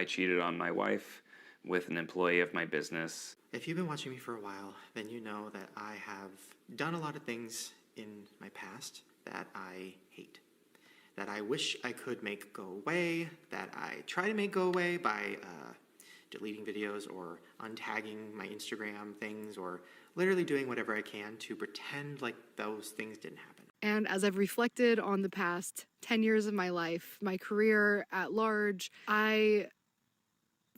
I cheated on my wife with an employee of my business. If you've been watching me for a while, then you know that I have done a lot of things in my past that I hate, that I wish I could make go away, that I try to make go away by deleting videos or untagging my Instagram things or literally doing whatever I can to pretend like those things didn't happen. And as I've reflected on the past 10 years of my life, my career at large, I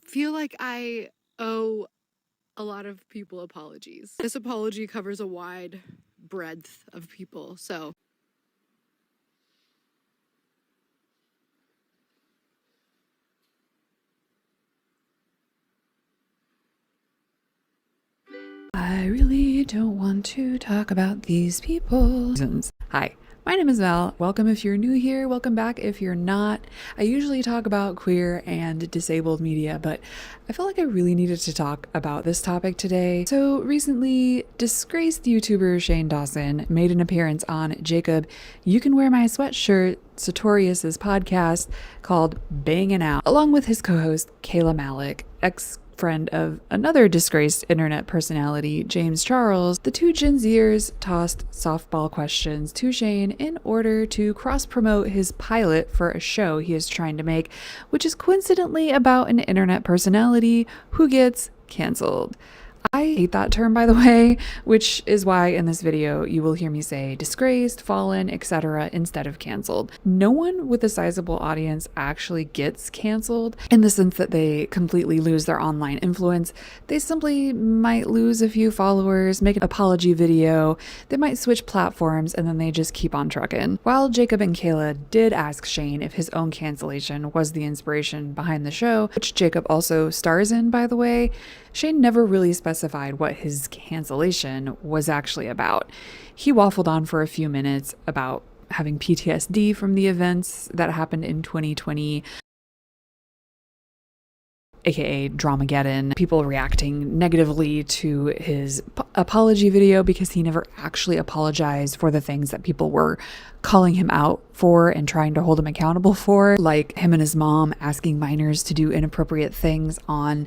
feel like I owe a lot of people apologies. This apology covers a wide breadth of people, so. I really don't want to talk about these people. Hi, my name is Val. Welcome if you're new here. Welcome back if you're not. I usually talk about queer and disabled media, but I felt like I really needed to talk about this topic today. So recently, disgraced YouTuber Shane Dawson made an appearance on Jacob, You Can Wear My Sweatshirt, Sartorius's podcast called Bangin' Out, along with his co-host Kayla Malik, ex-friend of another disgraced internet personality, James Charles. The two Gen Zers tossed softball questions to Shane in order to cross-promote his pilot for a show he is trying to make, which is coincidentally about an internet personality who gets canceled. I hate that term, by the way, which is why in this video you will hear me say disgraced, fallen, etc. instead of canceled. No one with a sizable audience actually gets canceled in the sense that they completely lose their online influence. They simply might lose a few followers, make an apology video, they might switch platforms, and then they just keep on trucking. While Jacob and Kayla did ask Shane if his own cancellation was the inspiration behind the show, which Jacob also stars in, by the way, Shane never really specified what his cancellation was actually about. He waffled on for a few minutes about having PTSD from the events that happened in 2020, aka Dramageddon, people reacting negatively to his apology video because he never actually apologized for the things that people were calling him out for and trying to hold him accountable for, like him and his mom asking minors to do inappropriate things on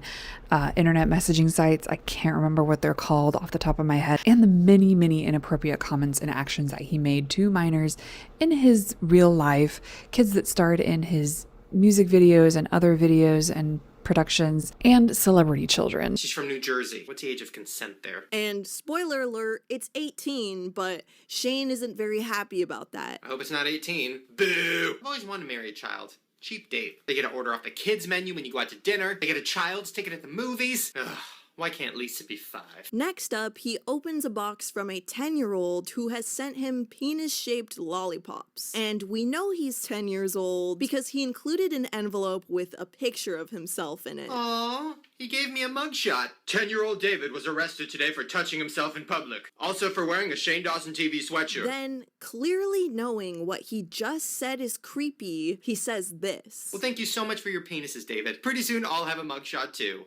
internet messaging sites. I can't remember what they're called off the top of my head, and the many, many inappropriate comments and actions that he made to minors in his real life, kids that starred in his music videos and other videos and productions, and celebrity children. She's from New Jersey. What's the age of consent there? And spoiler alert, it's 18, but Shane isn't very happy about that. I hope it's not 18. Boo! I've always wanted to marry a child. Cheap date. They get to order off the kids menu when you go out to dinner. They get a child's ticket at the movies. Ugh. Why can't Lisa be 5? Next up, he opens a box from a 10-year-old who has sent him penis-shaped lollipops. And we know he's 10 years old because he included an envelope with a picture of himself in it. Aww, he gave me a mugshot. 10-year-old David was arrested today for touching himself in public. Also for wearing a Shane Dawson TV sweatshirt. Then, clearly knowing what he just said is creepy, he says this. Well, thank you so much for your penises, David. Pretty soon I'll have a mugshot too.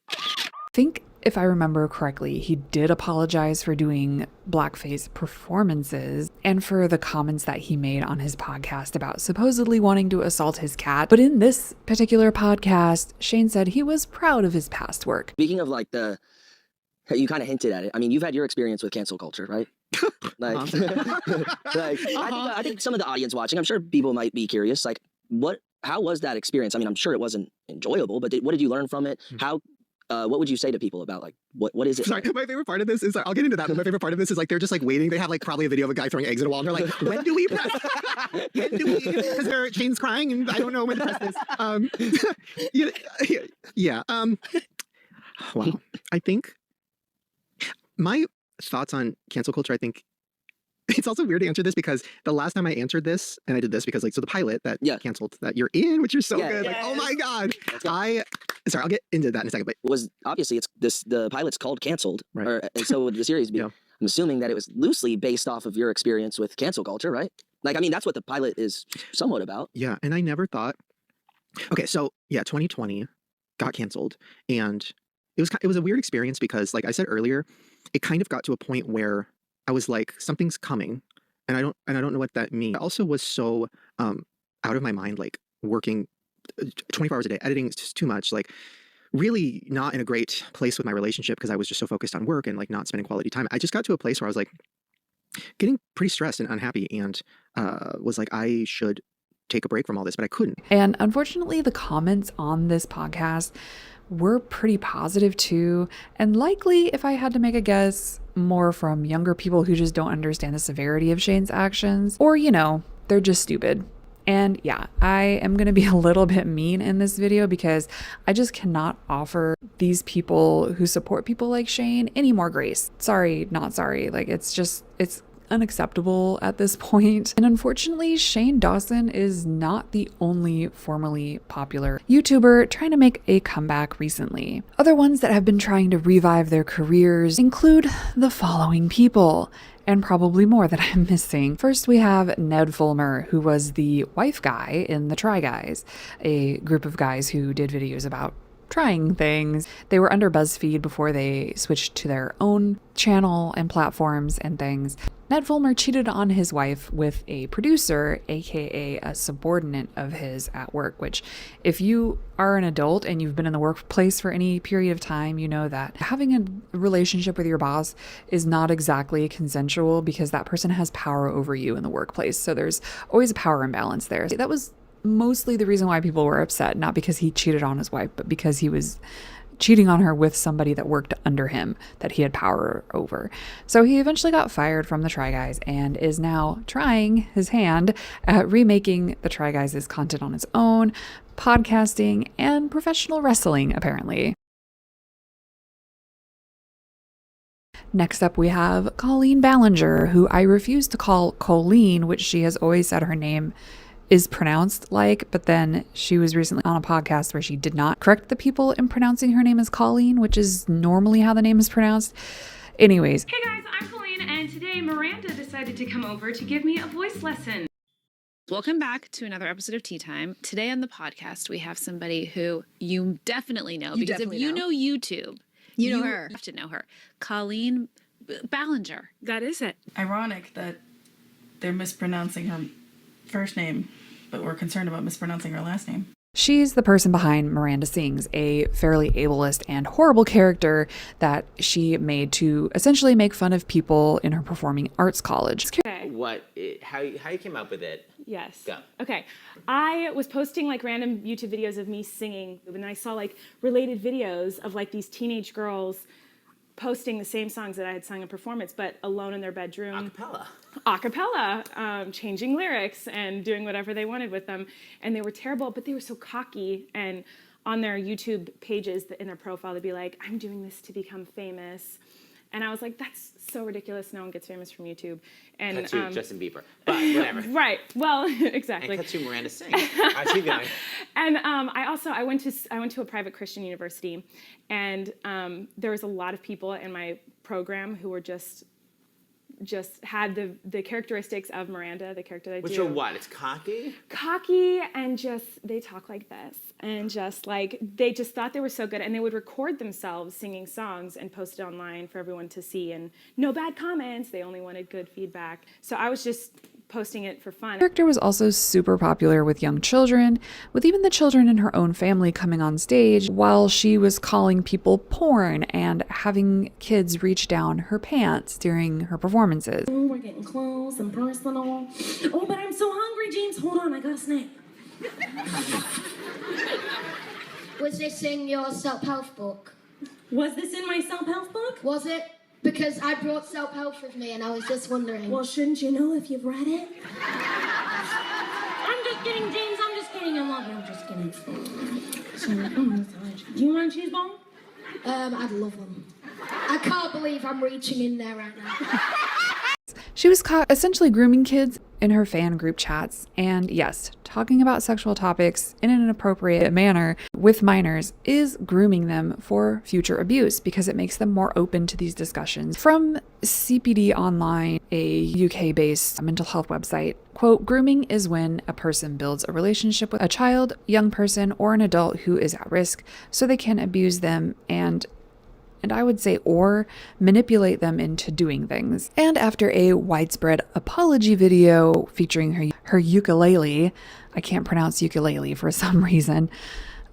I think, if I remember correctly, he did apologize for doing blackface performances and for the comments that he made on his podcast about supposedly wanting to assault his cat. But in this particular podcast, Shane said he was proud of his past work. Speaking of you kind of hinted at it. I mean, you've had your experience with cancel culture, right? I think some of the audience watching, I'm sure people might be curious, how was that experience? I mean, I'm sure it wasn't enjoyable, but what did you learn from it? What would you say to people about what is it? Sorry, my favorite part of this is I'll get into that, but my favorite part of this is they're just waiting. They have probably a video of a guy throwing eggs at a wall, and they're like, when do we press? When do we? Because Shane's crying, and I don't know when to press this. Yeah. Wow. I think my thoughts on cancel culture. I think it's also weird to answer this because the last time I answered this, and I did this because so the pilot that canceled that you're in, which you're so good. Oh my God. Sorry, I'll get into that in a second. But obviously the pilot's called Canceled, right? And so would the series be. I'm assuming that it was loosely based off of your experience with cancel culture, right? I mean, that's what the pilot is somewhat about. Yeah, and I never thought. Okay, so 2020 got canceled, and it was a weird experience because, like I said earlier, it kind of got to a point where I was like, something's coming, and I don't know what that means. I also was so out of my mind, working 24 hours a day editing is just too much. Like, really not in a great place with my relationship because I was just so focused on work and like not spending quality time. I just got to a place where I was like getting pretty stressed and unhappy, and was like, I should take a break from all this, but I couldn't. And unfortunately, the comments on this podcast were pretty positive too. And likely, if I had to make a guess, more from younger people who just don't understand the severity of Shane's actions, or, you know, they're just stupid. And yeah, I am going to be a little bit mean in this video because I just cannot offer these people who support people like Shane any more grace. Sorry, not sorry. Like, it's unacceptable at this point. And unfortunately, Shane Dawson is not the only formerly popular YouTuber trying to make a comeback recently. Other ones that have been trying to revive their careers include the following people, and probably more that I'm missing. First, we have Ned Fulmer, who was the wife guy in the Try Guys, a group of guys who did videos about trying things. They were under BuzzFeed before they switched to their own channel and platforms and things. Ned Fulmer cheated on his wife with a producer, aka a subordinate of his at work, which if you are an adult and you've been in the workplace for any period of time, you know that having a relationship with your boss is not exactly consensual because that person has power over you in the workplace. So there's always a power imbalance there. That was mostly the reason why people were upset, not because he cheated on his wife, but because he was cheating on her with somebody that worked under him that he had power over. So he eventually got fired from the Try Guys and is now trying his hand at remaking the Try Guys' content on his own, podcasting, and professional wrestling, apparently. Next up, we have Colleen Ballinger, who I refuse to call Colleen, which she has always said her name is pronounced like, but then she was recently on a podcast where she did not correct the people in pronouncing her name as Colleen, which is normally how the name is pronounced. Anyways. Hey guys, I'm Colleen, and today Miranda decided to come over to give me a voice lesson. Welcome back to another episode of Tea Time. Today on the podcast, we have somebody who you definitely know, because if you know YouTube, you know her. You have to know her. Colleen Ballinger. That is it. Ironic that they're mispronouncing her first name, but we're concerned about mispronouncing her last name. She's the person behind Miranda Sings, a fairly ableist and horrible character that she made to essentially make fun of people in her performing arts college. Okay. How you came up with it? Yes. Go. Okay. I was posting like random YouTube videos of me singing, and then I saw like related videos of like these teenage girls posting the same songs that I had sung in performance, but alone in their bedroom. Acapella, changing lyrics and doing whatever they wanted with them. And they were terrible, but they were so cocky. And on their YouTube pages, in their profile, they'd be like, I'm doing this to become famous. And I was like, that's so ridiculous. No one gets famous from YouTube. And cut to Justin Bieber, but whatever. Right. Well, exactly. And cut to Miranda Sings. Keep going. And I went to a private Christian university, and there was a lot of people in my program who were just had the characteristics of Miranda, the character that I do. Which are what? It's cocky? Cocky, and just, they talk like this. And just like, they just thought they were so good. And they would record themselves singing songs and post it online for everyone to see. And no bad comments. They only wanted good feedback. So I was just posting it for fun. The character was also super popular with young children, with even the children in her own family coming on stage while she was calling people porn and having kids reach down her pants during her performances. Oh, we're getting close and personal. Oh, but I'm so hungry, James. Hold on, I got a snack. Was this in your self-help book? Was this in my self-help book? Was it? Because I brought self-help with me and I was just wondering. Well, shouldn't you know if you've read it? I'm just kidding, James. I'm just kidding. I love you. I'm just kidding. Do you want a cheese ball? I'd love them. I can't believe I'm reaching in there right now. She was caught essentially grooming kids in her fan group chats, and yes, talking about sexual topics in an inappropriate manner with minors is grooming them for future abuse because it makes them more open to these discussions. From CPD Online, a UK-based mental health website, quote, grooming is when a person builds a relationship with a child, young person, or an adult who is at risk so they can abuse them and and I would say or manipulate them into doing things. And after a widespread apology video featuring her ukulele, I can't pronounce ukulele for some reason,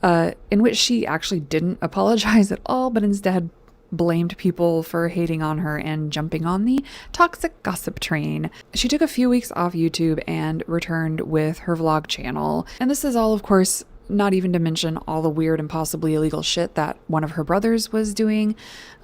in which she actually didn't apologize at all, but instead blamed people for hating on her and jumping on the toxic gossip train. She took a few weeks off YouTube and returned with her vlog channel. And this is all, of course, not even to mention all the weird and possibly illegal shit that one of her brothers was doing.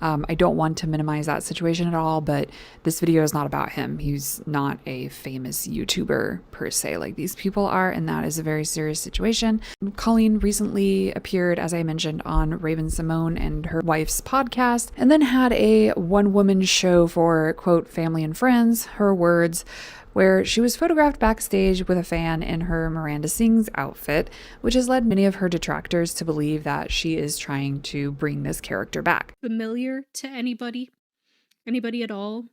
I don't want to minimize that situation at all, but this video is not about him. He's not a famous YouTuber per se like these people are, and that is a very serious situation. Colleen recently appeared, as I mentioned, on Raven Simone and her wife's podcast, and then had a one-woman show for, quote, family and friends, her words, where she was photographed backstage with a fan in her Miranda Sings outfit, which has led many of her detractors to believe that she is trying to bring this character back. Familiar to anybody? Anybody at all?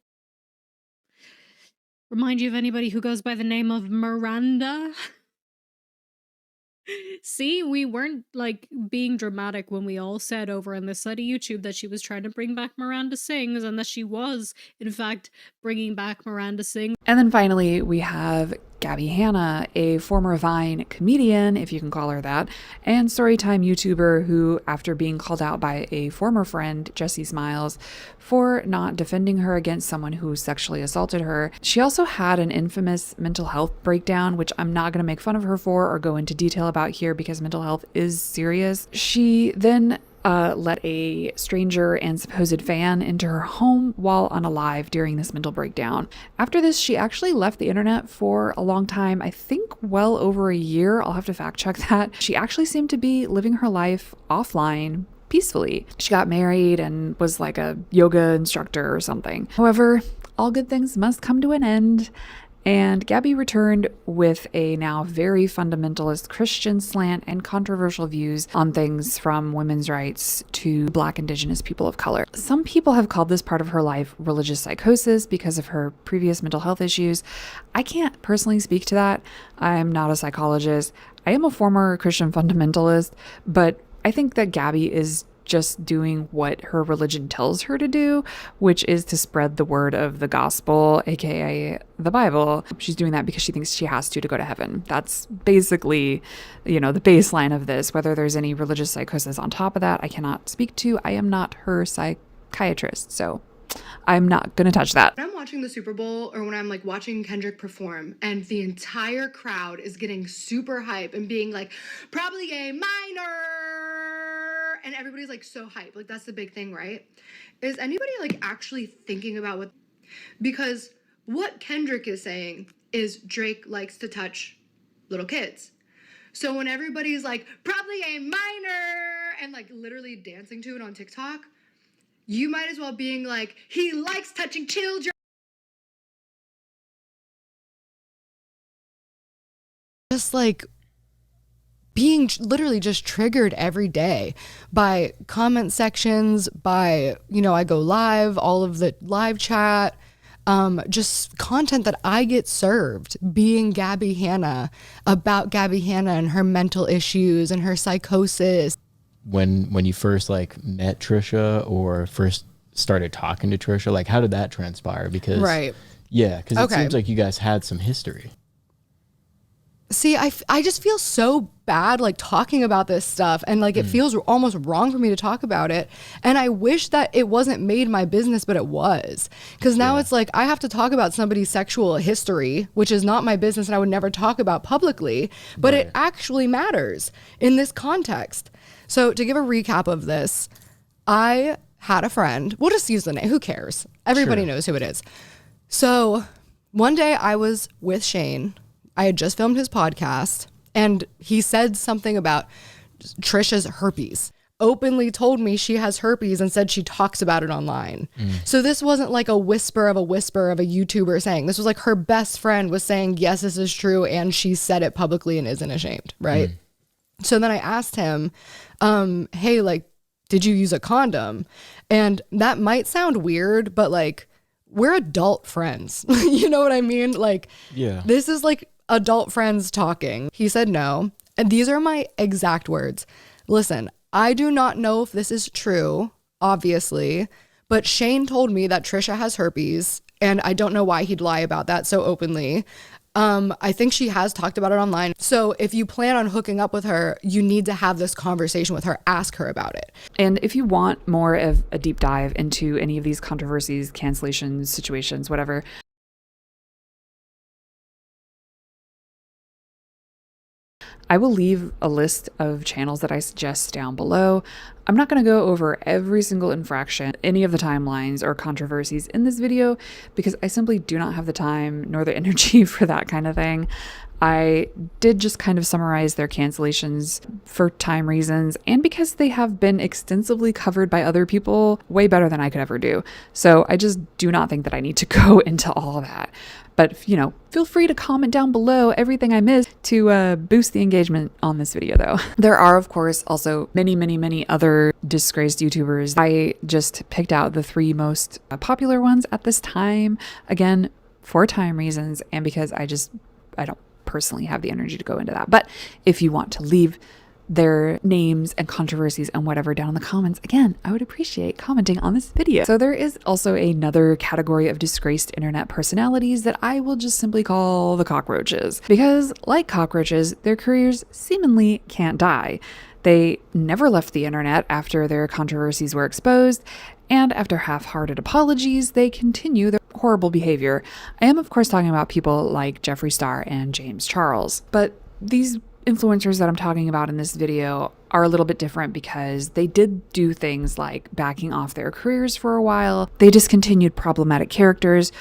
Remind you of anybody who goes by the name of Miranda? See, we weren't like being dramatic when we all said over on this side of YouTube that she was trying to bring back Miranda Sings, and that she was, in fact, bringing back Miranda Sings. And then finally, we have Gabbie Hanna, a former Vine comedian, if you can call her that, and Storytime YouTuber who, after being called out by a former friend, Jessie Smiles, for not defending her against someone who sexually assaulted her, she also had an infamous mental health breakdown, which I'm not going to make fun of her for or go into detail about here because mental health is serious. She then let a stranger and supposed fan into her home while on a live during this mental breakdown. After this, she actually left the internet for a long time, I think well over a year. I'll have to fact check that. She actually seemed to be living her life offline peacefully. She got married and was like a yoga instructor or something. However, all good things must come to an end. And Gabbie returned with a now very fundamentalist Christian slant and controversial views on things from women's rights to Black Indigenous people of color. Some people have called this part of her life religious psychosis because of her previous mental health issues. I can't personally speak to that. I'm not a psychologist. I am a former Christian fundamentalist, but I think that Gabbie is just doing what her religion tells her to do, which is to spread the word of the gospel, aka the Bible. She's doing that because she thinks she has to go to heaven. That's basically, the baseline of this. Whether there's any religious psychosis on top of that, I cannot speak to. I am not her psychiatrist, so I'm not gonna touch that. When I'm watching the Super Bowl or when I'm like watching Kendrick perform and the entire crowd is getting super hype and being like, probably a minor, and everybody's like so hype, like that's the big thing, right? Is anybody like actually thinking about what, because what Kendrick is saying is Drake likes to touch little kids. So when everybody's like, probably a minor, and like literally dancing to it on TikTok, you might as well being like, he likes touching children. Just like being literally just triggered every day by comment sections, by, I go live, all of the live chat, just content that I get served, being Gabbie Hanna, about Gabbie Hanna and her mental issues and her psychosis. When you first met Trisha or first started talking to Trisha, how did that transpire? Because because it seems like you guys had some history. See, I just feel so bad talking about this stuff, and it feels almost wrong for me to talk about it, and I wish that it wasn't made my business, but it was, because now it's I have to talk about somebody's sexual history, which is not my business and I would never talk about publicly, but it actually matters in this context. So to give a recap of this, I had a friend, we'll just use the name, who cares? Everybody knows who it is. So one day I was with Shane. I had just filmed his podcast, and he said something about Trisha's herpes. Openly told me she has herpes and said she talks about it online. So this wasn't a whisper of a YouTuber saying. This was her best friend was saying, yes, this is true, and she said it publicly and isn't ashamed, right? So then I asked him, hey, did you use a condom? And that might sound weird, but we're adult friends. You know what I mean? This is adult friends talking. He said no. And these are my exact words. Listen, I do not know if this is true. obviously. But Shane told me that Trisha has herpes, and I don't know why he'd lie about that so openly. I think she has talked about it online. So if you plan on hooking up with her, you need to have this conversation with her, ask her about it. And if you want more of a deep dive into any of these controversies, cancellations, situations, whatever, I will leave a list of channels that I suggest down below. I'm not going to go over every single infraction, any of the timelines or controversies in this video, because I simply do not have the time nor the energy for that kind of thing. I did just kind of summarize their cancellations for time reasons and because they have been extensively covered by other people way better than I could ever do. So I just do not think that I need to go into all of that. But, you know, feel free to comment down below everything I missed to boost the engagement on this video, though. There are, of course, also many other disgraced YouTubers. I just picked out the 3 most popular ones at this time, again, for time reasons and because I don't personally have the energy to go into that. But if you want to leave their names and controversies and whatever down in the comments, again, I would appreciate commenting on this video. So there is also another category of disgraced internet personalities that I will just simply call the cockroaches, because like cockroaches, their careers seemingly can't die. They never left the internet after their controversies were exposed, and after half-hearted apologies, they continue their horrible behavior. I am, of course, talking about people like Jeffree Star and James Charles, but these influencers that I'm talking about in this video are a little bit different because they did do things like backing off their careers for a while. They discontinued problematic characters,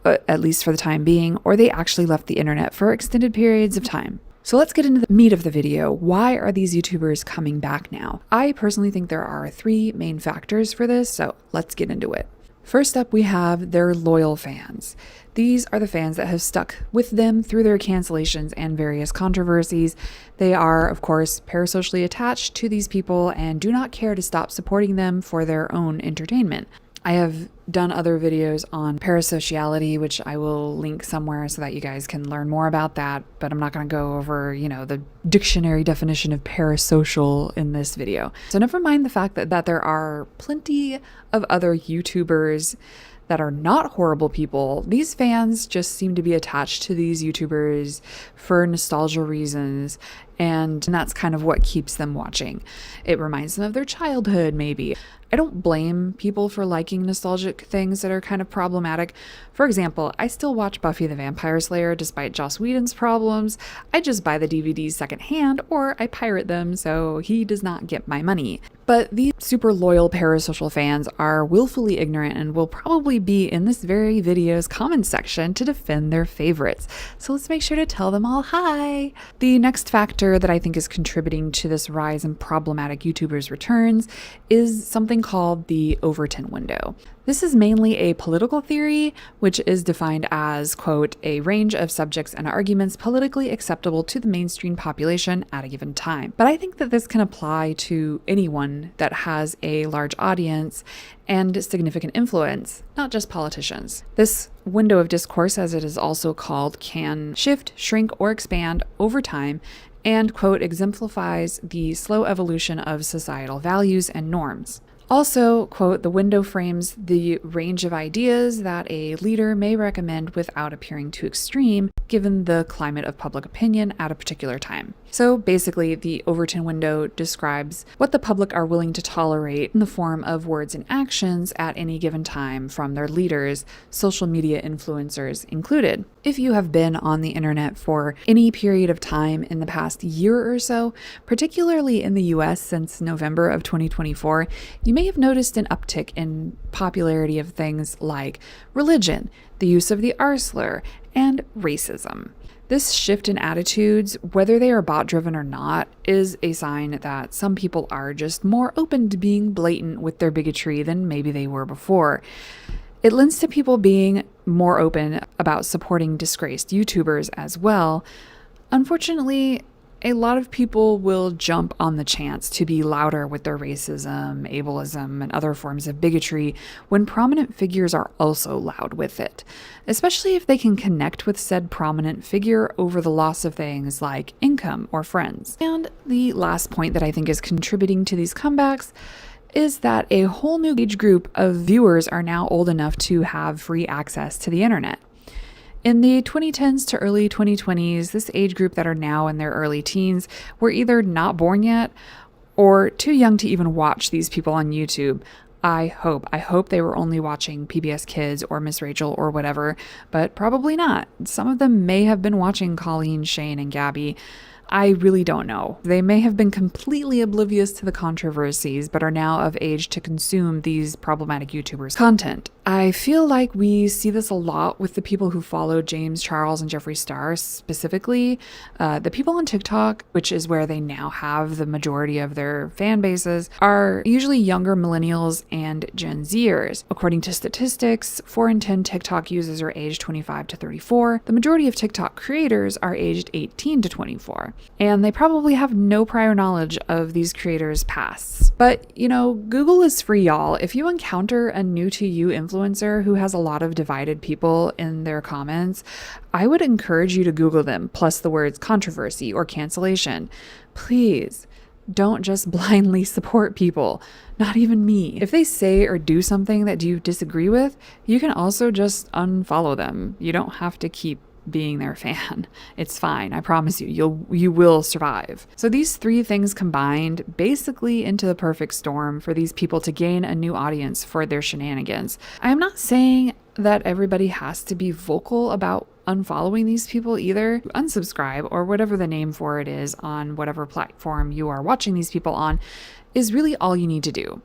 at least for the time being, or they actually left the internet for extended periods of time. So let's get into the meat of the video. Why are these YouTubers coming back now? I personally think there are 3 main factors for this, so let's get into it. First up, we have their loyal fans. These are the fans that have stuck with them through their cancellations and various controversies. They are, of course, parasocially attached to these people and do not care to stop supporting them for their own entertainment. I have done other videos on parasociality, which I will link somewhere so that you guys can learn more about that, but I'm not going to go over, the dictionary definition of parasocial in this video. So never mind the fact that there are plenty of other YouTubers that are not horrible people. These fans just seem to be attached to these YouTubers for nostalgia reasons, and that's kind of what keeps them watching. It reminds them of their childhood, maybe. I don't blame people for liking nostalgic things that are kind of problematic. For example, I still watch Buffy the Vampire Slayer despite Joss Whedon's problems. I just buy the DVDs secondhand or I pirate them so he does not get my money. But these super loyal parasocial fans are willfully ignorant and will probably be in this very video's comment section to defend their favorites. So let's make sure to tell them all hi. The next factor that I think is contributing to this rise in problematic YouTubers' returns is something called the Overton window. This is mainly a political theory, which is defined as, quote, a range of subjects and arguments politically acceptable to the mainstream population at a given time. But I think that this can apply to anyone that has a large audience and significant influence, not just politicians. This window of discourse, as it is also called, can shift, shrink, or expand over time and, quote, exemplifies the slow evolution of societal values and norms. Also, quote, the window frames the range of ideas that a leader may recommend without appearing too extreme, given the climate of public opinion at a particular time. So basically, the Overton window describes what the public are willing to tolerate in the form of words and actions at any given time from their leaders, social media influencers included. If you have been on the internet for any period of time in the past year or so, particularly in the US since November of 2024, you may have noticed an uptick in popularity of things like religion, the use of the R slur, and racism. This shift in attitudes, whether they are bot-driven or not, is a sign that some people are just more open to being blatant with their bigotry than maybe they were before. It lends to people being more open about supporting disgraced YouTubers as well. Unfortunately, a lot of people will jump on the chance to be louder with their racism, ableism, and other forms of bigotry when prominent figures are also loud with it, especially if they can connect with said prominent figure over the loss of things like income or friends. And the last point that I think is contributing to these comebacks is that a whole new age group of viewers are now old enough to have free access to the internet. In the 2010s to early 2020s, this age group that are now in their early teens were either not born yet or too young to even watch these people on YouTube. I hope they were only watching PBS Kids or Miss Rachel or whatever, but probably not. Some of them may have been watching Colleen, Shane, and Gabbie. I really don't know. They may have been completely oblivious to the controversies, but are now of age to consume these problematic YouTubers' content. I feel like we see this a lot with the people who follow James Charles and Jeffree Star specifically. The people on TikTok, which is where they now have the majority of their fan bases, are usually younger millennials and Gen Zers. According to statistics, 4 in 10 TikTok users are aged 25 to 34. The majority of TikTok creators are aged 18 to 24. And they probably have no prior knowledge of these creators' pasts. But, you know, Google is free, y'all. If you encounter a new to you influencer who has a lot of divided people in their comments, I would encourage you to Google them, plus the words controversy or cancellation. Please don't just blindly support people, not even me. If they say or do something that you disagree with, you can also just unfollow them. You don't have to keep being their fan. It's fine. I promise you, you will survive. So these 3 things combined basically into the perfect storm for these people to gain a new audience for their shenanigans. I am not saying that everybody has to be vocal about unfollowing these people either. Unsubscribe, or whatever the name for it is on whatever platform you are watching these people on, is really all you need to do.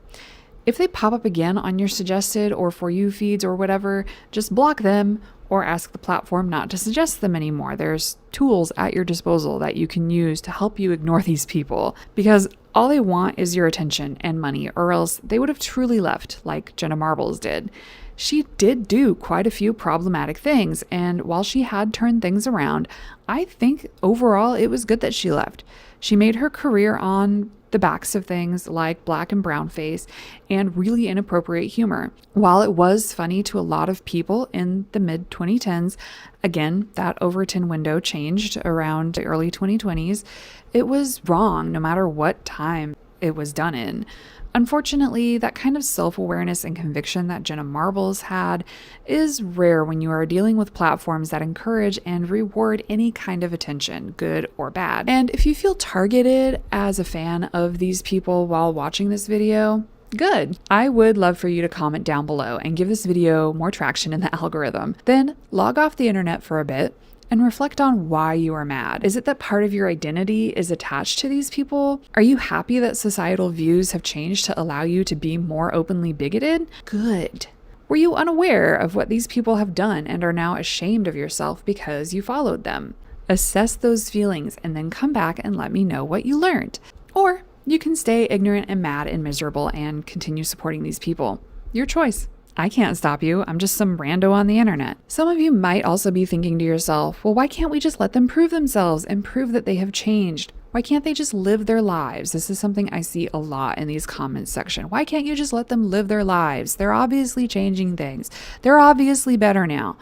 If they pop up again on your suggested or for you feeds or whatever, just block them or ask the platform not to suggest them anymore. There's tools at your disposal that you can use to help you ignore these people, because all they want is your attention and money, or else they would have truly left like Jenna Marbles did. She did do quite a few problematic things, and while she had turned things around, I think overall it was good that she left. She made her career on the backs of things like black and brown face and really inappropriate humor. While it was funny to a lot of people in the mid 2010s, again, that Overton window changed around the early 2020s, it was wrong no matter what time it was done in. Unfortunately, that kind of self-awareness and conviction that Jenna Marbles had is rare when you are dealing with platforms that encourage and reward any kind of attention, good or bad. And if you feel targeted as a fan of these people while watching this video, good. I would love for you to comment down below and give this video more traction in the algorithm. Then log off the internet for a bit and reflect on why you are mad. Is it that part of your identity is attached to these people? Are you happy that societal views have changed to allow you to be more openly bigoted? Good. Were you unaware of what these people have done and are now ashamed of yourself because you followed them? Assess those feelings and then come back and let me know what you learned. Or you can stay ignorant and mad and miserable and continue supporting these people. Your choice. I can't stop you. I'm just some rando on the internet. Some of you might also be thinking to yourself, well, why can't we just let them prove themselves and prove that they have changed? Why can't they just live their lives? This is something I see a lot in these comments section. Why can't you just let them live their lives? They're obviously changing things. They're obviously better now.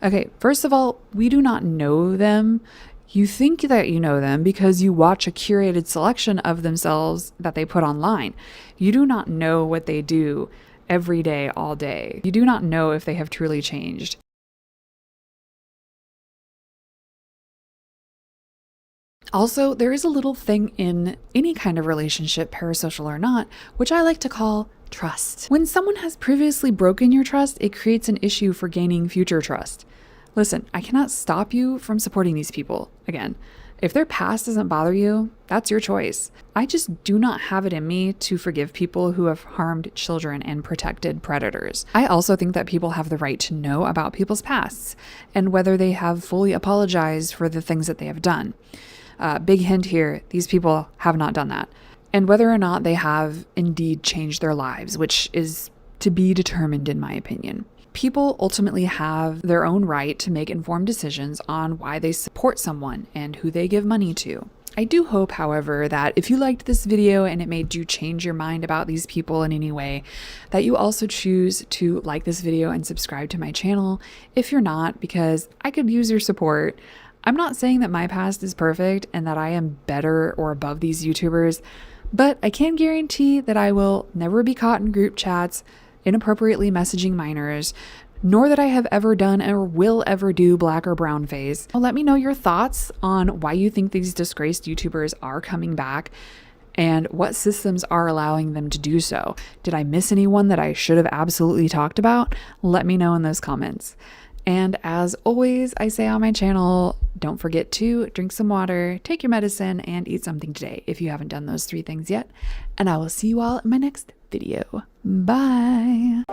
Okay, first of all, we do not know them. You think that you know them because you watch a curated selection of themselves that they put online. You do not know what they do every day, all day. You do not know if they have truly changed. Also, there is a little thing in any kind of relationship, parasocial or not, which I like to call trust. When someone has previously broken your trust, it creates an issue for gaining future trust. Listen, I cannot stop you from supporting these people. Again, if their past doesn't bother you, that's your choice. I just do not have it in me to forgive people who have harmed children and protected predators. I also think that people have the right to know about people's pasts and whether they have fully apologized for the things that they have done. Big hint here, these people have not done that. And whether or not they have indeed changed their lives, which is to be determined in my opinion. People ultimately have their own right to make informed decisions on why they support someone and who they give money to. I do hope, however, that if you liked this video and it made you change your mind about these people in any way, that you also choose to like this video and subscribe to my channel. If you're not, because I could use your support. I'm not saying that my past is perfect and that I am better or above these YouTubers, But I can guarantee that I will never be caught in group chats inappropriately messaging minors, nor that I have ever done or will ever do black or brown face. Well, let me know your thoughts on why you think these disgraced YouTubers are coming back and what systems are allowing them to do so. Did I miss anyone that I should have absolutely talked about? Let me know in those comments. And as always, I say on my channel, don't forget to drink some water, take your medicine, and eat something today if you haven't done those 3 things yet. And I will see you all in my next video. Bye.